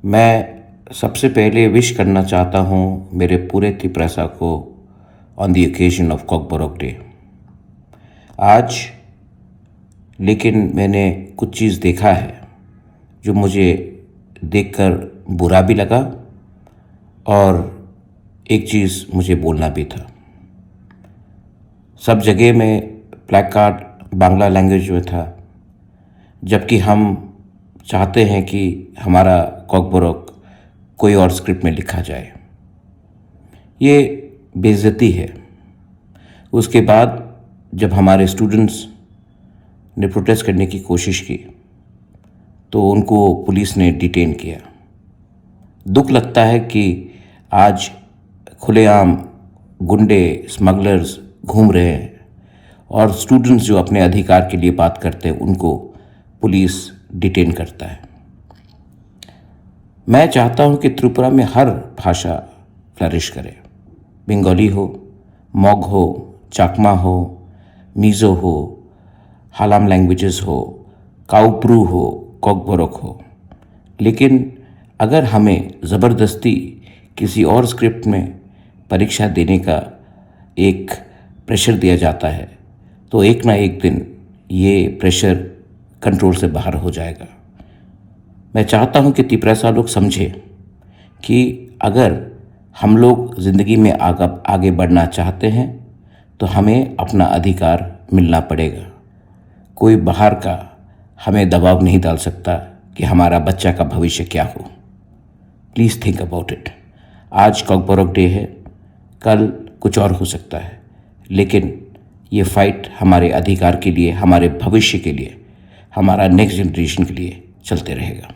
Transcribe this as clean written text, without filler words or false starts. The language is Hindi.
मैं सबसे पहले विश करना चाहता हूँ मेरे पूरे त्रिपुरा को on the occasion of Kokborok day. आज लेकिन मैंने कुछ चीज़ देखा है जो मुझे देखकर बुरा भी लगा और एक चीज़ मुझे बोलना भी था। सब जगह में प्लैकार्ड बांग्ला लैंग्वेज में था, जबकि हम चाहते हैं कि हमारा कॉकबोरोक कोई और स्क्रिप्ट में लिखा जाए। ये बेइज्जती है। उसके बाद जब हमारे स्टूडेंट्स ने प्रोटेस्ट करने की कोशिश की तो उनको पुलिस ने डिटेन किया। दुख लगता है कि आज खुलेआम गुंडे स्मगलर्स घूम रहे हैं और स्टूडेंट्स जो अपने अधिकार के लिए बात करते हैं उनको पुलिस डिटेन करता है। मैं चाहता हूं कि त्रिपुरा में हर भाषा फ्लरिश करे। बंगाली हो, मॉग हो, चाकमा हो, मिज़ो हो, हालाम लैंग्वेजेस हो, काउप्रू हो, कॉकबोरोक हो। लेकिन अगर हमें ज़बरदस्ती किसी और स्क्रिप्ट में परीक्षा देने का एक प्रेशर दिया जाता है तो एक ना एक दिन ये प्रेशर कंट्रोल से बाहर हो जाएगा। मैं चाहता हूं कि त्रिपुरा लोग समझें कि अगर हम लोग ज़िंदगी में आगे बढ़ना चाहते हैं तो हमें अपना अधिकार मिलना पड़ेगा। कोई बाहर का हमें दबाव नहीं डाल सकता कि हमारा बच्चा का भविष्य क्या हो। Please think about it. आज कॉकबोरोक डे है, कल कुछ और हो सकता है, लेकिन ये फाइट हमारे अधिकार के लिए, हमारे भविष्य के लिए, हमारा नेक्स्ट जनरेशन के लिए चलते रहेगा।